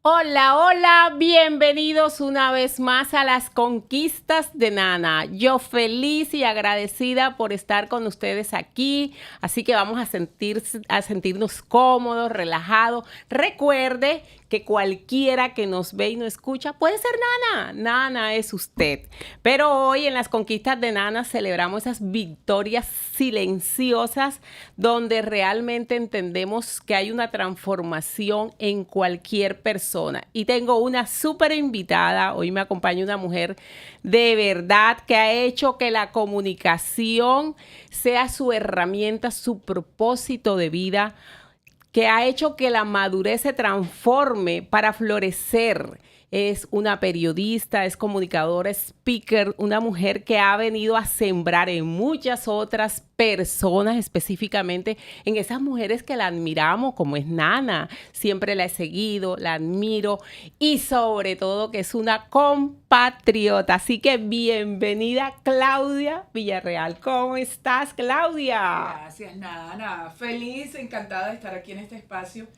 Hola, hola, bienvenidos una vez más a las conquistas de Nana. Yo feliz y agradecida por estar con ustedes aquí, así que vamos a sentirnos cómodos, relajados. Recuerde que cualquiera que nos ve y nos escucha puede ser Nana. Nana es usted. Pero hoy en las conquistas de Nana celebramos esas victorias silenciosas donde realmente entendemos que hay una transformación en cualquier persona. Y tengo una súper invitada, hoy me acompaña una mujer de verdad que ha hecho que la comunicación sea su herramienta, su propósito de vida, que ha hecho que la madurez se transforme para florecer. Es una periodista, es comunicadora, speaker, una mujer que ha venido a sembrar en muchas otras personas, específicamente en esas mujeres que la admiramos, como es Nana. Siempre la he seguido, la admiro y sobre todo que es una compatriota. Así que bienvenida, Claudia Villarreal. ¿Cómo estás, Claudia? Gracias, Nana. Feliz, encantada de estar aquí en este espacio.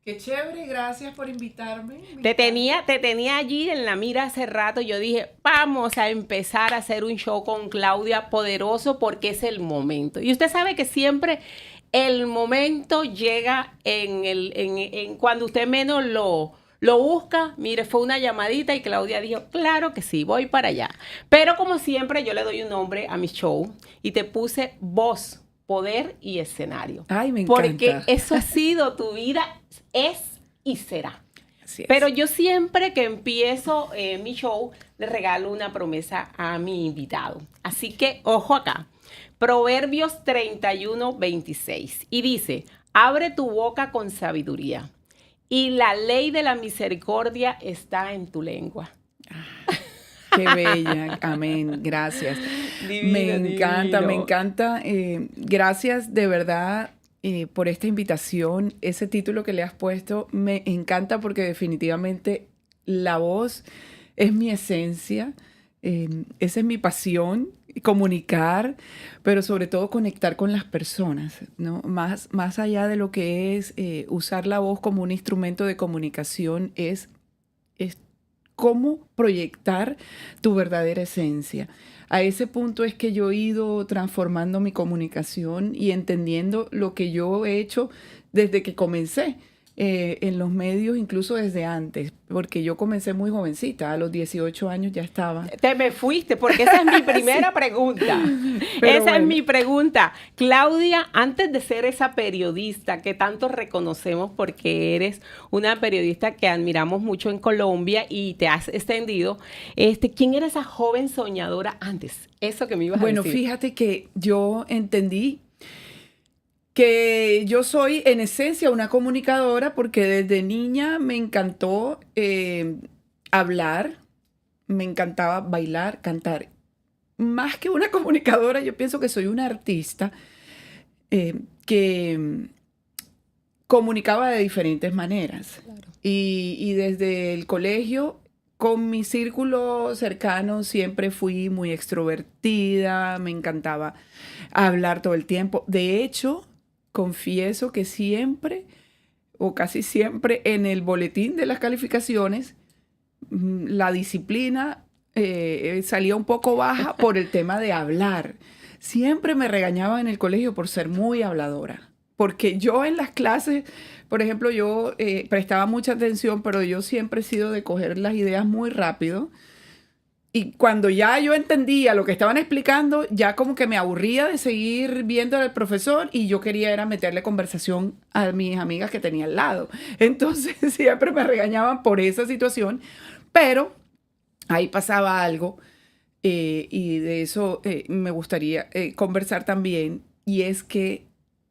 Qué chévere, gracias por invitarme. Te tenía allí en la mira hace rato. Yo dije, vamos a empezar a hacer un show con Claudia poderoso porque es el momento. Y usted sabe que siempre el momento llega en cuando usted menos lo busca. Mire, fue una llamadita y Claudia dijo, claro que sí, voy para allá. Pero como siempre, yo le doy un nombre a mi show y te puse voz, poder y escenario. Ay, me encanta. Porque eso ha sido tu vida, es y será. Así es. Pero yo siempre que empiezo mi show, le regalo una promesa a mi invitado. Así que, ojo acá. Proverbios 31:26. Y dice, abre tu boca con sabiduría, y la ley de la misericordia está en tu lengua. Qué bella, amén, gracias. Divino, Me divino. encanta. Gracias de verdad por esta invitación. Ese título que le has puesto me encanta porque definitivamente la voz es mi esencia, esa es mi pasión, comunicar, pero sobre todo conectar con las personas, ¿no? Más allá de lo que es usar la voz como un instrumento de comunicación, es cómo proyectar tu verdadera esencia. A ese punto es que yo he ido transformando mi comunicación y entendiendo lo que yo he hecho desde que comencé en los medios, incluso desde antes, porque yo comencé muy jovencita, a los 18 años ya estaba. Te me fuiste porque esa es mi primera pregunta. Pero Esa es bueno. mi pregunta. Claudia, antes de ser esa periodista que tanto reconocemos porque eres una periodista que admiramos mucho en Colombia y te has extendido, ¿quién era esa joven soñadora antes? Eso que me ibas a Bueno, decir. fíjate que yo entendí que yo soy en esencia una comunicadora porque desde niña me encantó hablar, me encantaba bailar, cantar. Más que una comunicadora, yo pienso que soy una artista que comunicaba de diferentes maneras. Claro. Y desde el colegio, con mi círculo cercano, siempre fui muy extrovertida, me encantaba hablar todo el tiempo. De hecho, confieso que siempre, o casi siempre, en el boletín de las calificaciones, la disciplina salía un poco baja por el tema de hablar. Siempre me regañaban en el colegio por ser muy habladora. Porque yo en las clases, por ejemplo, yo prestaba mucha atención, pero yo siempre he sido de coger las ideas muy rápido. Y cuando ya yo entendía lo que estaban explicando, ya como que me aburría de seguir viendo al profesor y yo quería era meterle conversación a mis amigas que tenía al lado. Entonces siempre me regañaban por esa situación, pero ahí pasaba algo y de eso me gustaría conversar también, y es que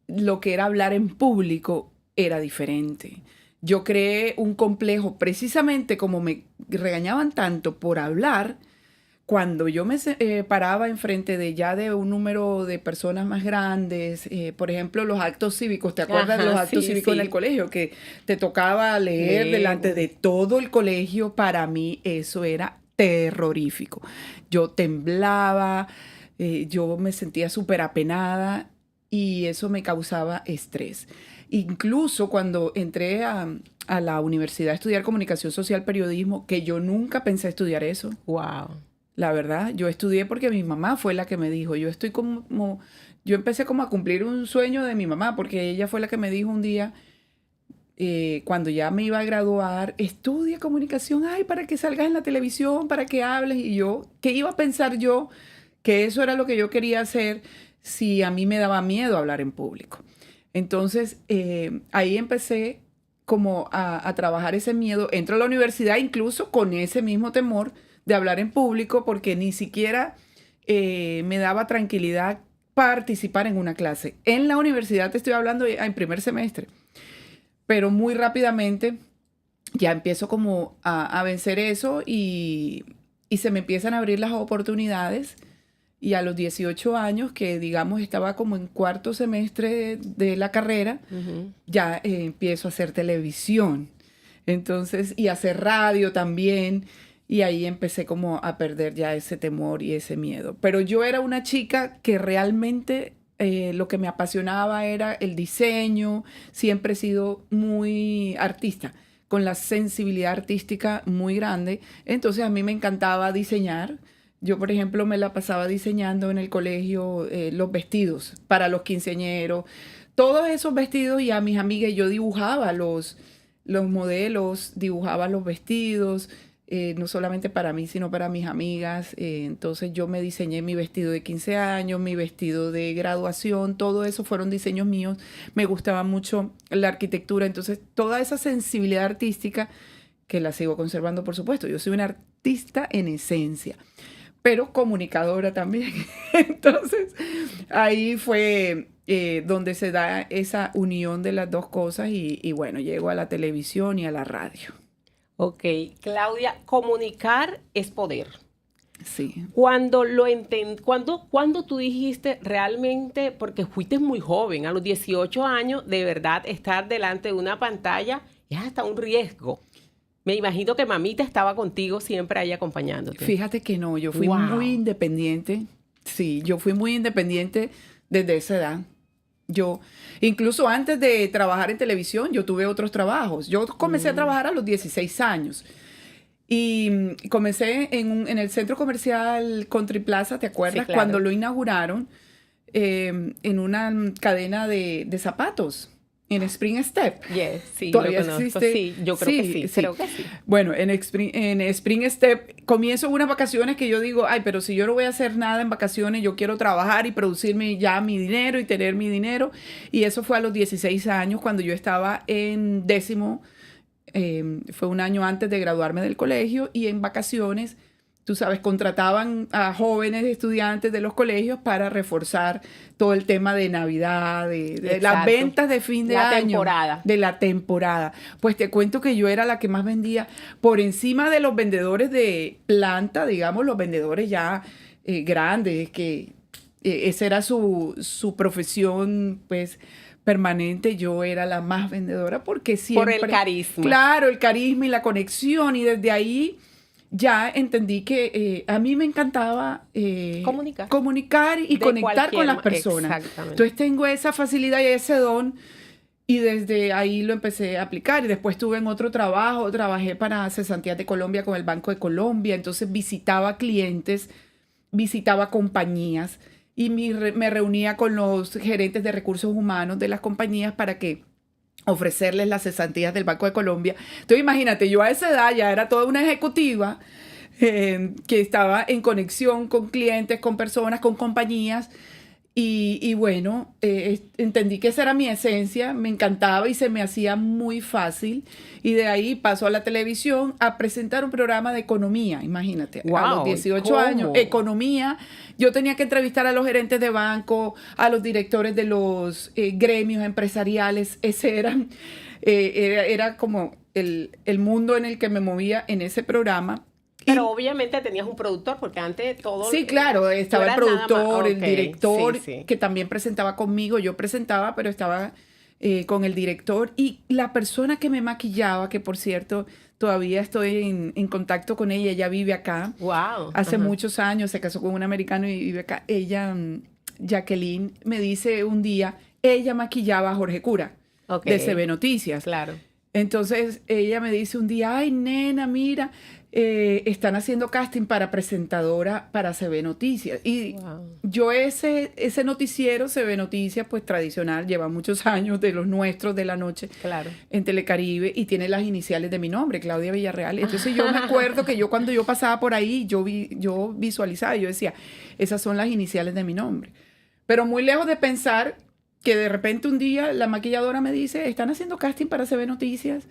lo que era hablar en público era diferente. Yo creé un complejo, precisamente como me regañaban tanto por hablar, cuando yo me paraba enfrente de un número de personas más grandes, por ejemplo, los actos cívicos, ¿te acuerdas de los actos cívicos en el colegio? Que te tocaba leer delante de todo el colegio. Para mí eso era terrorífico. Yo temblaba, yo me sentía súper apenada y eso me causaba estrés. incluso cuando entré a la universidad a estudiar comunicación social, periodismo, que yo nunca pensé estudiar eso. Wow. La verdad, yo estudié porque mi mamá fue la que me dijo. Yo empecé como a cumplir un sueño de mi mamá, porque ella fue la que me dijo un día, cuando ya me iba a graduar, estudia comunicación, ay, para que salgas en la televisión, para que hables. Y yo, ¿qué iba a pensar yo? Que eso era lo que yo quería hacer si a mí me daba miedo hablar en público. Entonces, ahí empecé como a trabajar ese miedo. Entro a la universidad incluso con ese mismo temor de hablar en público, porque ni siquiera me daba tranquilidad participar en una clase. En la universidad te estoy hablando en primer semestre, pero muy rápidamente ya empiezo como a vencer eso y se me empiezan a abrir las oportunidades. Y a los 18 años, que digamos estaba como en cuarto semestre de la carrera, ya empiezo a hacer televisión. Entonces, y a hacer radio también. Y ahí empecé como a perder ya ese temor y ese miedo. Pero yo era una chica que realmente lo que me apasionaba era el diseño. Siempre he sido muy artista, con la sensibilidad artística muy grande. Entonces a mí me encantaba diseñar. Yo, por ejemplo, me la pasaba diseñando en el colegio los vestidos para los quinceañeros. Todos esos vestidos, y a mis amigas yo dibujaba los modelos, dibujaba los vestidos, no solamente para mí, sino para mis amigas. Entonces yo me diseñé mi vestido de 15 años, mi vestido de graduación, todo eso fueron diseños míos. Me gustaba mucho la arquitectura, entonces toda esa sensibilidad artística, que la sigo conservando, por supuesto. Yo soy una artista en esencia, pero comunicadora también. Entonces, ahí fue donde se da esa unión de las dos cosas y bueno, llego a la televisión y a la radio. Ok, Claudia, comunicar es poder. Sí. Cuando tú dijiste realmente, porque fuiste muy joven, a los 18 años, de verdad, estar delante de una pantalla es hasta un riesgo. Me imagino que mamita estaba contigo siempre ahí acompañándote. Fíjate que no, yo fui muy independiente. Sí, yo fui muy independiente desde esa edad. Yo, incluso antes de trabajar en televisión, yo tuve otros trabajos. Yo comencé a trabajar a los 16 años. Y comencé en el centro comercial Country Plaza, ¿te acuerdas? Sí, claro. Cuando lo inauguraron en una cadena de zapatos. En Spring Step. Yes, sí, todavía lo conozco. existe. Sí, yo creo que sí. Creo que sí. Bueno, en Spring Step comienzo unas vacaciones que yo digo, ay, pero si yo no voy a hacer nada en vacaciones, yo quiero trabajar y producirme ya mi dinero y tener mi dinero. Y eso fue a los 16 años, cuando yo estaba en décimo. Fue un año antes de graduarme del colegio, y en vacaciones, tú sabes, contrataban a jóvenes estudiantes de los colegios para reforzar todo el tema de Navidad, de las ventas de fin de año. Temporada. De la temporada. Pues te cuento que yo era la que más vendía por encima de los vendedores de planta, digamos, los vendedores ya grandes, que esa era su profesión, pues, permanente. Yo era la más vendedora porque siempre... Por el carisma. Claro, el carisma y la conexión, y desde ahí ya entendí que a mí me encantaba comunicar y conectar con las personas. Exactamente. Entonces tengo esa facilidad y ese don, y desde ahí lo empecé a aplicar. Y después tuve en otro trabajo, trabajé para Cesantías de Colombia con el Banco de Colombia. Entonces visitaba clientes, visitaba compañías y me reunía con los gerentes de recursos humanos de las compañías para que ofrecerles las cesantías del Banco de Colombia. Entonces, imagínate, yo a esa edad ya era toda una ejecutiva que estaba en conexión con clientes, con personas, con compañías. Y bueno, entendí que esa era mi esencia, me encantaba y se me hacía muy fácil. Y de ahí paso a la televisión a presentar un programa de economía, imagínate. Wow, a los 18 años, economía. Yo tenía que entrevistar a los gerentes de banco, a los directores de los gremios empresariales. Ese era como el mundo en el que me movía en ese programa. Pero obviamente tenías un productor, porque antes todo... Sí, claro, estaba el productor, el director, sí. que también presentaba conmigo. Yo presentaba, pero estaba con el director. Y la persona que me maquillaba, que por cierto, todavía estoy en contacto con ella, ella vive acá. Wow. Hace muchos años, se casó con un americano y vive acá. Ella, Jacqueline, me dice un día, ella maquillaba a Jorge Cura. Ok. de CB Noticias. Claro. Entonces ella me dice un día, ay, nena, mira, están haciendo casting para presentadora para CB Noticias. Y Wow. yo ese noticiero, CB Noticias, pues tradicional, lleva muchos años de los nuestros de la noche Claro. en Telecaribe y tiene las iniciales de mi nombre, Claudia Villarreal. Entonces yo me acuerdo que cuando yo pasaba por ahí, yo visualizaba, yo decía, esas son las iniciales de mi nombre. Pero muy lejos de pensar que de repente un día la maquilladora me dice, están haciendo casting para CB Noticias,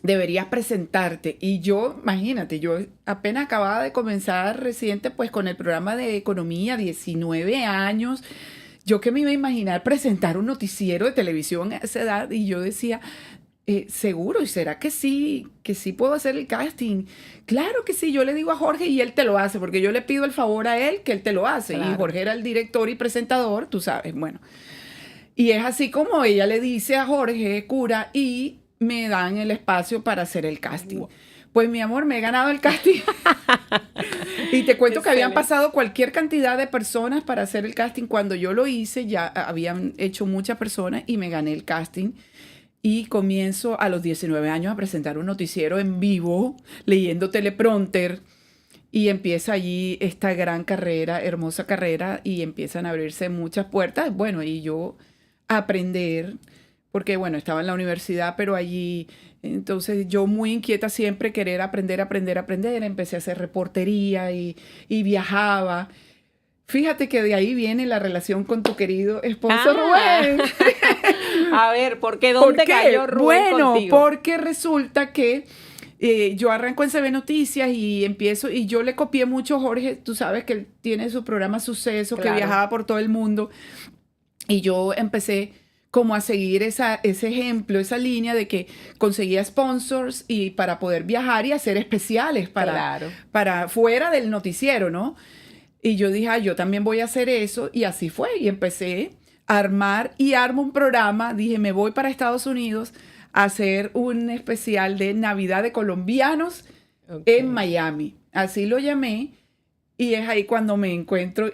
deberías presentarte. Y yo, imagínate, yo apenas acababa de comenzar reciente pues con el programa de economía, 19 años. Yo que me iba a imaginar presentar un noticiero de televisión a esa edad, y yo decía, seguro, ¿y será que sí puedo hacer el casting? Claro que sí, yo le digo a Jorge y él te lo hace, porque yo le pido el favor a él que él te lo hace. Claro. Y Jorge era el director y presentador, tú sabes, bueno. Y es así como ella le dice a Jorge Cura y me dan el espacio para hacer el casting. Pues mi amor, me he ganado el casting. Y te cuento que habían pasado cualquier cantidad de personas para hacer el casting. Cuando yo lo hice, ya habían hecho muchas personas y me gané el casting. Y comienzo a los 19 años a presentar un noticiero en vivo, leyendo teleprompter. Y empieza allí esta gran carrera, hermosa carrera, y empiezan a abrirse muchas puertas. Bueno, y yo aprender, porque bueno, estaba en la universidad, pero allí, entonces yo muy inquieta siempre, querer aprender, empecé a hacer reportería y viajaba. Fíjate que de ahí viene la relación con tu querido esposo Rubén. A ver, ¿por qué? ¿Dónde cayó Rubén Bueno, contigo? porque resulta que yo arranco en CB Noticias y empiezo, y yo le copié mucho a Jorge, tú sabes que él tiene su programa Suceso, Claro. que viajaba por todo el mundo, y yo empecé como a seguir ese ejemplo, esa línea de que conseguía sponsors y para poder viajar y hacer especiales para fuera del noticiero, ¿no? Y yo dije, yo también voy a hacer eso, y así fue, y empecé a armo un programa, dije, me voy para Estados Unidos a hacer un especial de Navidad de colombianos en Miami, así lo llamé, y es ahí cuando me encuentro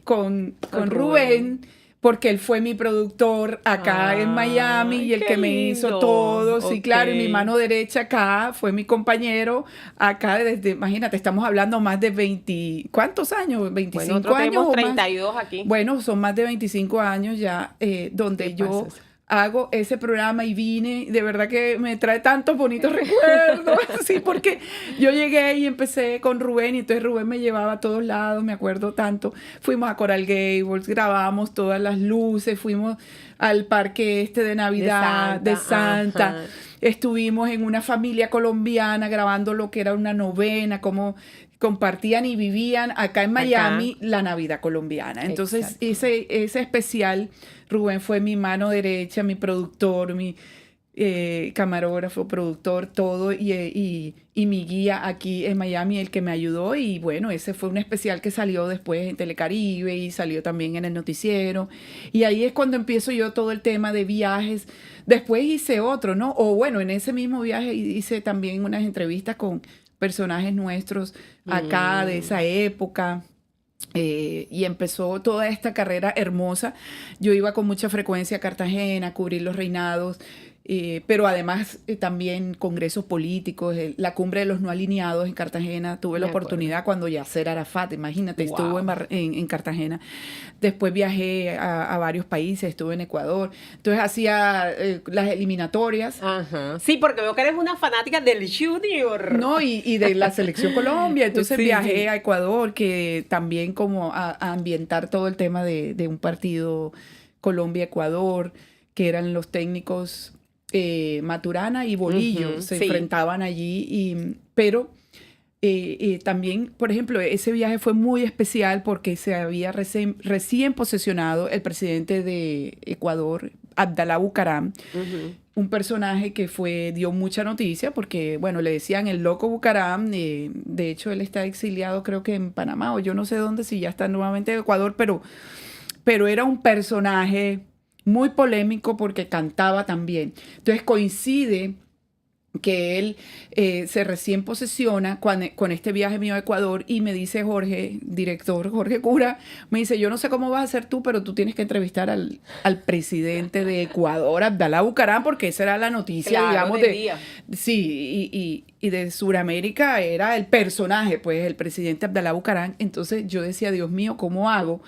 con Rubén, porque él fue mi productor acá en Miami y el que me hizo todo, sí, claro, y mi mano derecha acá fue mi compañero acá desde, imagínate, estamos hablando más de 20, ¿cuántos años? 25 nosotros años tenemos o más. 32 aquí. Bueno, son más de 25 años ya donde yo hago ese programa y vine, de verdad que me trae tantos bonitos recuerdos, sí, porque yo llegué y empecé con Rubén, y entonces Rubén me llevaba a todos lados, me acuerdo tanto, fuimos a Coral Gables, grabamos todas las luces, fuimos al parque de Navidad de Santa. Estuvimos en una familia colombiana grabando lo que era una novena, cómo compartían y vivían acá en Miami la Navidad colombiana. Entonces, ese especial, Rubén fue mi mano derecha, mi productor, mi camarógrafo, productor, todo, y mi guía aquí en Miami, el que me ayudó. Y bueno, ese fue un especial que salió después en Telecaribe y salió también en el noticiero. Y ahí es cuando empiezo yo todo el tema de viajes. Después hice otro, ¿no? O bueno, en ese mismo viaje hice también unas entrevistas con personajes nuestros acá de esa época. Y empezó toda esta carrera hermosa. Yo iba con mucha frecuencia a Cartagena a cubrir los reinados, pero además también congresos políticos, la cumbre de los no alineados en Cartagena. Tuve la oportunidad cuando Yasser Arafat, imagínate, estuvo en Cartagena. Después viajé a varios países, estuve en Ecuador. Entonces hacía las eliminatorias. Ajá. Sí, porque veo que eres una fanática del Junior. No, y de la Selección Colombia. Entonces viajé a Ecuador, que también como a ambientar todo el tema de un partido Colombia-Ecuador, que eran los técnicos Maturana y Bolillo, se enfrentaban allí, pero también, por ejemplo, ese viaje fue muy especial porque se había recién posesionado el presidente de Ecuador, Abdalá Bucaram, un personaje que dio mucha noticia porque, bueno, le decían el loco Bucaram, de hecho él está exiliado creo que en Panamá o yo no sé dónde, si ya está nuevamente en Ecuador, pero era un personaje muy polémico porque cantaba también. Entonces coincide que él se recién posesiona con este viaje mío a Ecuador y me dice Jorge, director, Jorge Cura, me dice, yo no sé cómo vas a hacer tú, pero tú tienes que entrevistar al presidente de Ecuador, Abdalá Bucaram, porque esa era la noticia, claro, digamos, del día. Sí, y de Sudamérica era el personaje, pues, el presidente Abdalá Bucaram. Entonces yo decía, Dios mío, ¿cómo hago?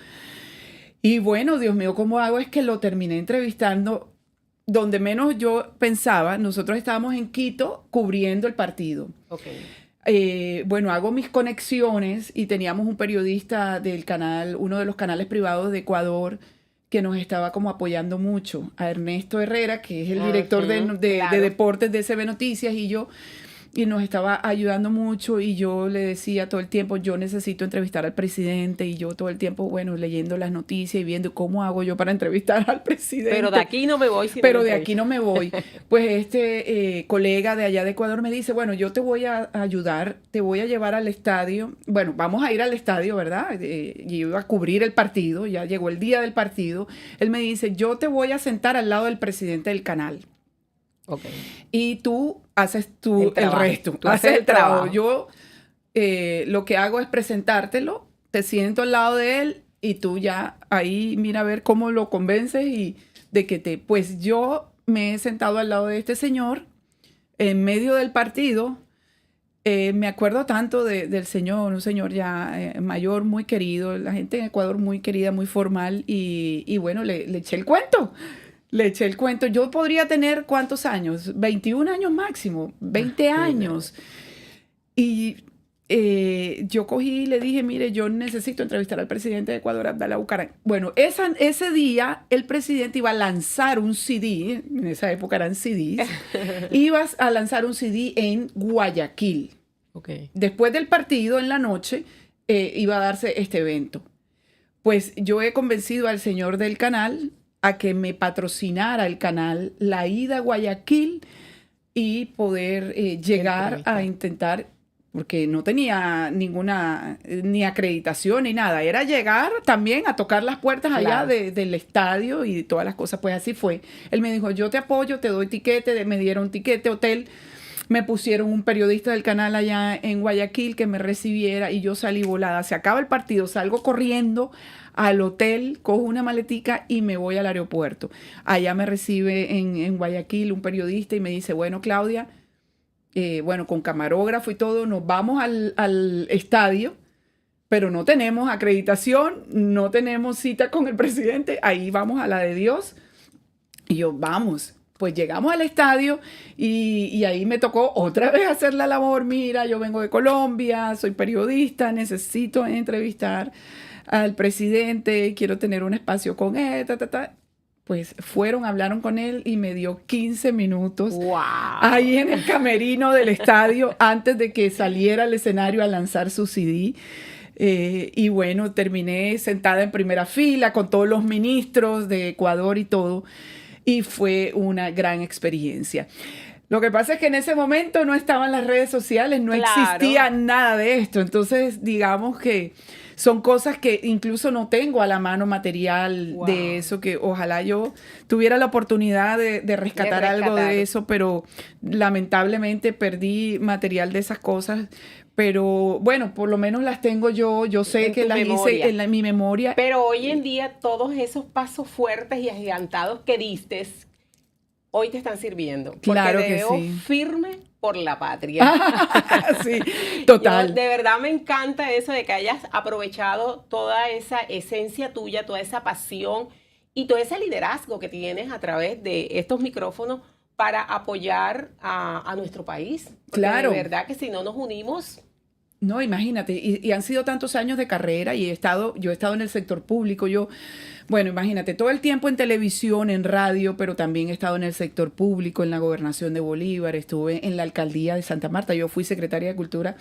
Y bueno, Dios mío, ¿cómo hago? Es que lo terminé entrevistando donde menos yo pensaba. Nosotros estábamos en Quito cubriendo el partido. Bueno, hago mis conexiones y teníamos un periodista del canal, uno de los canales privados de Ecuador, que nos estaba como apoyando mucho, a Ernesto Herrera, que es el director de deportes de CB Noticias, y nos estaba ayudando mucho, y yo le decía todo el tiempo, yo necesito entrevistar al presidente, y yo todo el tiempo, bueno, leyendo las noticias y viendo cómo hago yo para entrevistar al presidente. Pero de aquí no me voy. Pero de aquí no me voy. Pues este colega de allá de Ecuador me dice, bueno, yo te voy a ayudar, te voy a llevar al estadio. Bueno, vamos a ir al estadio, ¿verdad? Y iba a cubrir el partido, ya llegó el día del partido. Él me dice, yo te voy a sentar al lado del presidente del canal. Y tú haces el resto. Tú haces el trabajo. Yo lo que hago es presentártelo, te siento al lado de él y tú ya ahí mira a ver cómo lo convences y de que pues yo me he sentado al lado de este señor en medio del partido. Me acuerdo tanto del señor, un señor ya mayor, muy querido, la gente en Ecuador muy querida, muy formal, y bueno, le eché el cuento. Le eché el cuento. Yo podría tener, ¿cuántos años? 21 años máximo, 20 años. Y yo cogí y le dije, mire, yo necesito entrevistar al presidente de Ecuador, Abdalá Bucaram. Bueno, ese día el presidente iba a lanzar un CD, en esa época eran CDs, iba a lanzar un CD en Guayaquil. Después del partido, en la noche, iba a darse este evento. Pues yo he convencido al señor del canal a que me patrocinara el canal la ida a Guayaquil y poder llegar a intentar, porque no tenía ninguna ni acreditación ni nada, era llegar también a tocar las puertas allá del estadio y todas las cosas. Pues así fue. Él me dijo, yo te apoyo, te doy tiquete, me dieron tiquete, hotel, me pusieron un periodista del canal allá en Guayaquil que me recibiera y yo salí volada. Se acaba el partido, salgo corriendo al hotel, cojo una maletica y me voy al aeropuerto. Allá me recibe en Guayaquil un periodista y me dice, bueno, Claudia, bueno, con camarógrafo y todo, nos vamos al estadio, pero no tenemos acreditación, no tenemos cita con el presidente, ahí vamos a la de Dios. Y yo, vamos. Pues llegamos al estadio y ahí me tocó otra vez hacer la labor. Mira, yo vengo de Colombia, soy periodista, necesito entrevistar al presidente, quiero tener un espacio con él, Pues hablaron con él y me dio 15 minutos ahí en el camerino del estadio antes de que saliera al escenario a lanzar su CD. Y bueno, terminé sentada en primera fila con todos los ministros de Ecuador y todo. Y fue una gran experiencia. Lo que pasa es que en ese momento no estaban las redes sociales, no existía nada de esto. Entonces, digamos que son cosas que incluso no tengo a la mano material de eso, que ojalá yo tuviera la oportunidad de rescatar algo de eso, pero lamentablemente perdí material de esas cosas. Pero bueno, por lo menos las tengo yo sé que las hice en mi memoria. Pero hoy en día todos esos pasos fuertes y agigantados que diste, hoy te están sirviendo. Claro porque que te veo sí. Firme por la patria. Sí, total. Yo, de verdad me encanta eso de que hayas aprovechado toda esa esencia tuya, toda esa pasión y todo ese liderazgo que tienes a través de estos micrófonos para apoyar a nuestro país. Porque claro. De verdad que si no nos unimos... No, imagínate, y han sido tantos años de carrera y yo he estado en el sector público, bueno, imagínate, todo el tiempo en televisión, en radio, pero también he estado en el sector público, en la gobernación de Bolívar, estuve en la alcaldía de Santa Marta, yo fui secretaria de Cultura,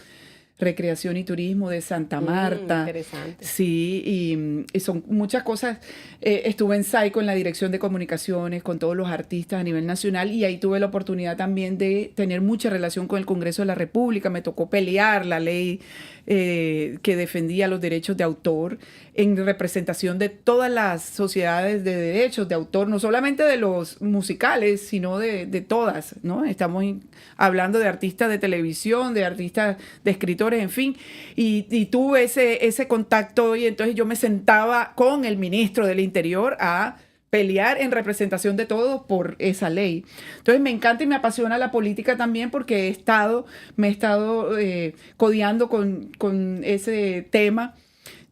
Recreación y Turismo de Santa Marta. Interesante. Sí, y son muchas cosas. Estuve en SAICO, en la Dirección de Comunicaciones, con todos los artistas a nivel nacional, y ahí tuve la oportunidad también de tener mucha relación con el Congreso de la República. Me tocó pelear la ley que defendía los derechos de autor en representación de todas las sociedades de derechos de autor, no solamente de los musicales, sino de todas, ¿no? Estamos hablando de artistas de televisión, de artistas, de escritores, en fin, y tuve ese contacto y entonces yo me sentaba con el ministro del Interior a pelear en representación de todos por esa ley. Entonces me encanta y me apasiona la política también porque me he estado codeando con ese tema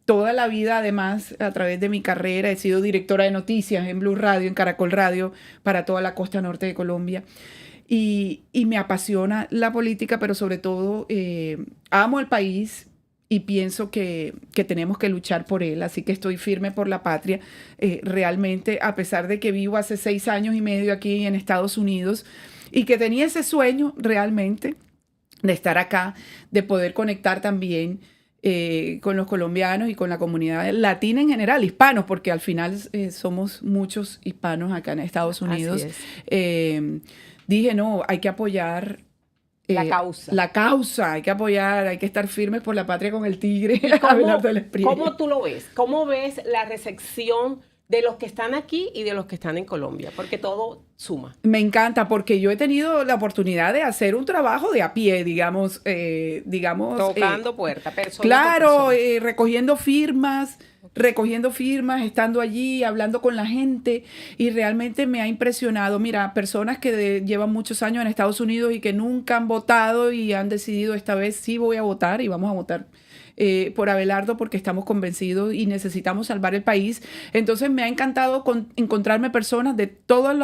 toda la vida. Además, a través de mi carrera he sido directora de noticias en Blue Radio, en Caracol Radio, para toda la costa norte de Colombia. Y me apasiona la política, pero sobre todo amo el país y pienso que tenemos que luchar por él, así que estoy firme por la patria. Realmente, a pesar de que vivo hace 6 años y medio aquí en Estados Unidos y que tenía ese sueño realmente de estar acá, de poder conectar también con los colombianos y con la comunidad latina en general, hispanos, porque al final somos muchos hispanos acá en Estados Unidos. Dije, no, hay que apoyar la causa. La causa, hay que apoyar, hay que estar firmes por la patria con el tigre. ¿Cómo tú lo ves? ¿Cómo ves la recepción de los que están aquí y de los que están en Colombia? Porque todo suma. Me encanta porque yo he tenido la oportunidad de hacer un trabajo de a pie, digamos. Tocando puertas, persona. Claro, recogiendo firmas, estando allí, hablando con la gente, y realmente me ha impresionado. Mira, personas que llevan muchos años en Estados Unidos y que nunca han votado y han decidido esta vez sí voy a votar y vamos a votar por Abelardo porque estamos convencidos y necesitamos salvar el país. Entonces me ha encantado encontrarme personas de todas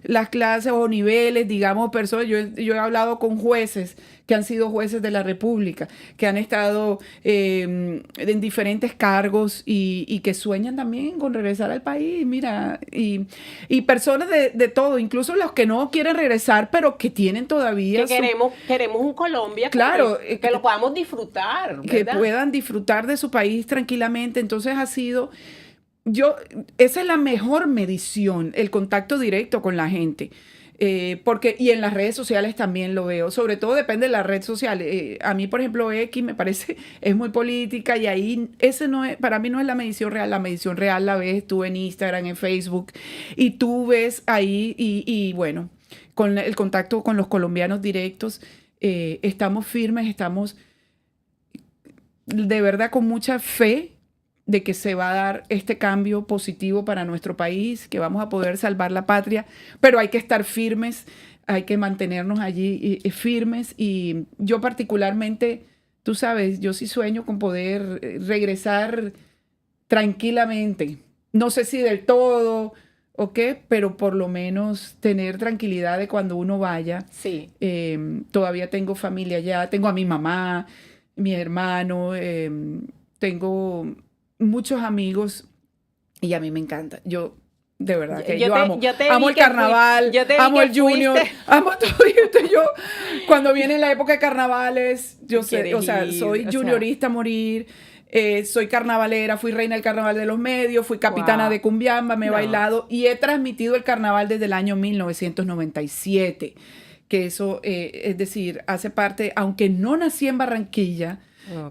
las clases o niveles, digamos, personas. Yo he hablado con jueces que han sido jueces de la República, que han estado en diferentes cargos y que sueñan también con regresar al país, mira, y personas de todo, incluso los que no quieren regresar, pero que tienen todavía... Que queremos un Colombia, claro, que lo podamos disfrutar, ¿verdad? Que puedan disfrutar de su país tranquilamente. Entonces ha sido... esa es la mejor medición, el contacto directo con la gente. Y en las redes sociales también lo veo, sobre todo depende de la red social. A mí, por ejemplo, X me parece, es muy política y ahí para mí no es la medición real la ves tú en Instagram, en Facebook, y tú ves ahí y bueno, con el contacto con los colombianos directos, estamos firmes, estamos de verdad con mucha fe de que se va a dar este cambio positivo para nuestro país, que vamos a poder salvar la patria, pero hay que estar firmes, hay que mantenernos allí firmes. Y yo particularmente, tú sabes, yo sí sueño con poder regresar tranquilamente. No sé si del todo o qué, pero por lo menos tener tranquilidad de cuando uno vaya. Sí. Todavía tengo familia allá, tengo a mi mamá, mi hermano, tengo muchos amigos y a mí me encanta. Yo, de verdad, que yo amo el carnaval, amo el junior, amo todo esto. Yo, cuando viene la época de carnavales, soy juniorista a morir, soy carnavalera, fui reina del carnaval de los medios, fui capitana de Cumbiamba, me he bailado y he transmitido el carnaval desde el año 1997. Que eso, es decir, hace parte, aunque no nací en Barranquilla,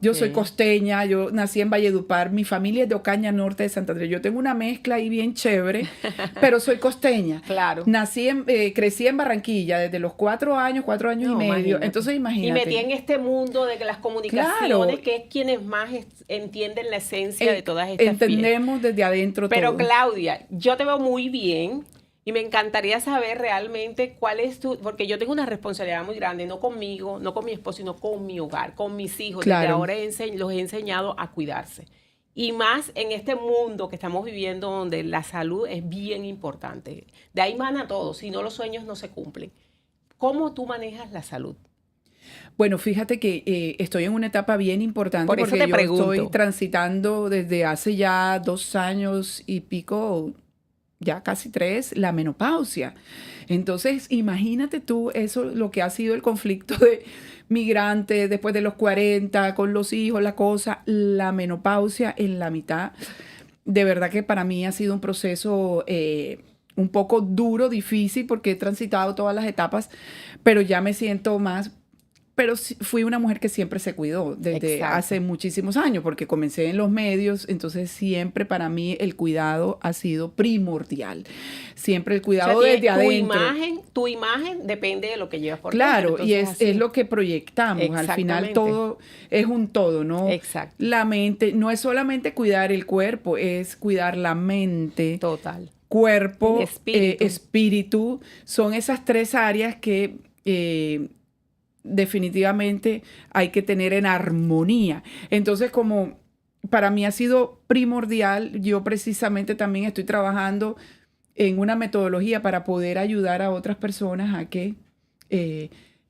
yo soy costeña, yo nací en Valledupar, mi familia es de Ocaña Norte de Santa Andrés. Yo tengo una mezcla ahí bien chévere, pero soy costeña. Claro. Crecí en Barranquilla desde los 4 años y medio. Imagínate. Entonces, imagínate. Y metí en este mundo de las comunicaciones, que es quienes más entienden la esencia de todas estas entendemos fiestas. Desde adentro pero todo. Claudia, yo te veo muy bien. Y me encantaría saber realmente cuál es porque yo tengo una responsabilidad muy grande, no conmigo, no con mi esposo, sino con mi hogar, con mis hijos. Claro. Desde ahora los he enseñado a cuidarse. Y más en este mundo que estamos viviendo donde la salud es bien importante. De ahí mana todo, si no los sueños no se cumplen. ¿Cómo tú manejas la salud? Bueno, fíjate que estoy en una etapa bien importante porque yo estoy transitando desde hace ya 2 años y pico, ya casi 3, la menopausia. Entonces, imagínate tú eso, lo que ha sido el conflicto de migrantes después de los 40, con los hijos, la menopausia en la mitad. De verdad que para mí ha sido un proceso un poco duro, difícil, porque he transitado todas las etapas, pero ya me siento más pero fui una mujer que siempre se cuidó desde Exacto. hace muchísimos años, porque comencé en los medios, entonces siempre para mí el cuidado ha sido primordial. Siempre el cuidado desde adentro. Tu imagen depende de lo que llevas por Claro, dentro. y es lo que proyectamos. Al final Exactamente. todo es un todo, ¿no? Exacto. La mente, no es solamente cuidar el cuerpo, es cuidar la mente. Total. Cuerpo, El espíritu. espíritu, son esas tres áreas que definitivamente hay que tener en armonía. Entonces, como para mí ha sido primordial, yo precisamente también estoy trabajando en una metodología para poder ayudar a otras personas a que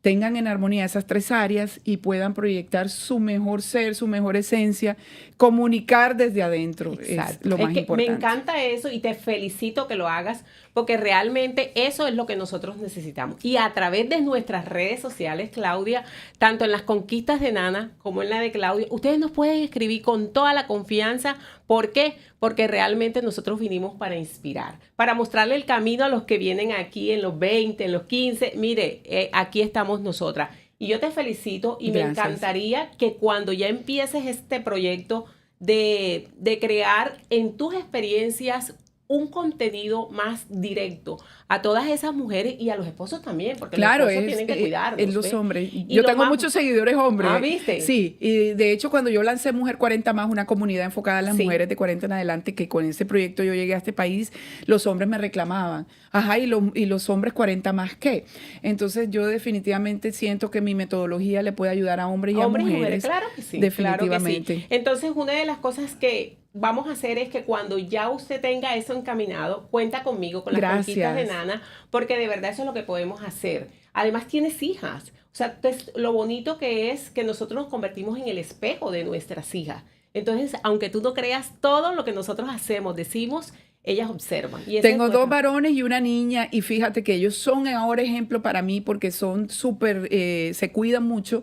tengan en armonía esas tres áreas y puedan proyectar su mejor ser, su mejor esencia, comunicar desde adentro. Exacto. Es lo más importante. Me encanta eso y te felicito que lo hagas porque realmente eso es lo que nosotros necesitamos. Y a través de nuestras redes sociales, Claudia, tanto en las conquistas de Nana como en la de Claudia, ustedes nos pueden escribir con toda la confianza. ¿Por qué? Porque realmente nosotros vinimos para inspirar, para mostrarle el camino a los que vienen aquí en los 20, en los 15. Mire, aquí estamos nosotras. Y yo te felicito y Gracias. Me encantaría que cuando ya empieces este proyecto de crear en tus experiencias un contenido más directo a todas esas mujeres y a los esposos también, porque claro, los esposos tienen que cuidarlos. En los ¿ves? hombres. Y Yo lo tengo más... muchos seguidores hombres. Ah, ¿viste? Sí, y de hecho cuando yo lancé Mujer 40 Más, una comunidad enfocada en las Sí. mujeres de 40 en adelante, que con ese proyecto yo llegué a este país, los hombres me reclamaban, ajá, y los hombres 40 más, ¿qué? Entonces yo definitivamente siento que mi metodología le puede ayudar a hombres y a mujeres. Claro que sí. Definitivamente. Claro que sí. Entonces, una de las cosas que vamos a hacer es que cuando ya usted tenga eso encaminado, cuenta conmigo, con las Gracias. conquistas de Nana, porque de verdad eso es lo que podemos hacer. Además, tienes hijas. O sea, lo bonito que es que nosotros nos convertimos en el espejo de nuestras hijas. Entonces, aunque tú no creas, todo lo que nosotros hacemos, decimos, ellas observan. Y tengo dos varones y una niña, y fíjate que ellos son ahora ejemplo para mí porque son súper, se cuidan mucho,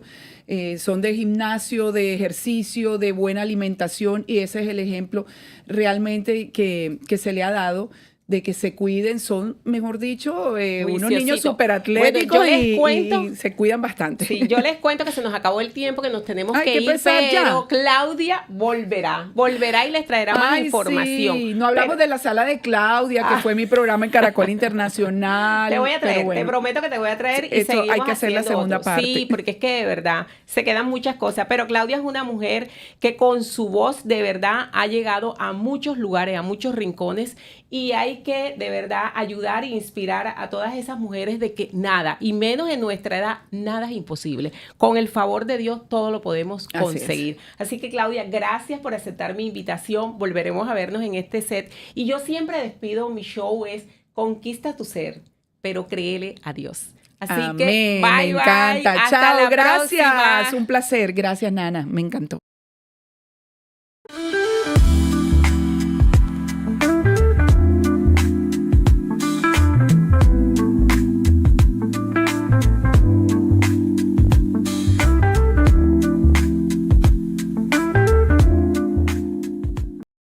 son de gimnasio, de ejercicio, de buena alimentación, y ese es el ejemplo realmente que se le ha dado de que se cuiden, son, mejor dicho, unos niños súper atléticos y se cuidan bastante. Sí, yo les cuento que se nos acabó el tiempo, que nos tenemos que ir, pero ya. Claudia volverá y les traerá más información. Sí, no hablamos de la sala de Claudia, que fue mi programa en Caracol Internacional. Te voy a traer, bueno, te prometo que te voy a traer y esto seguimos hay que hacer la segunda parte. Sí, porque es que de verdad se quedan muchas cosas, pero Claudia es una mujer que con su voz de verdad ha llegado a muchos lugares, a muchos rincones, y hay que de verdad ayudar e inspirar a todas esas mujeres de que nada, y menos en nuestra edad, nada es imposible. Con el favor de Dios todo lo podemos conseguir. Así que Claudia, gracias por aceptar mi invitación. Volveremos a vernos en este set. Y yo siempre despido, mi show es conquista tu ser, pero créele a Dios. Así Amén, que bye, me encanta. Hasta Chao, la gracias. próxima. Un placer. Gracias, Nana. Me encantó.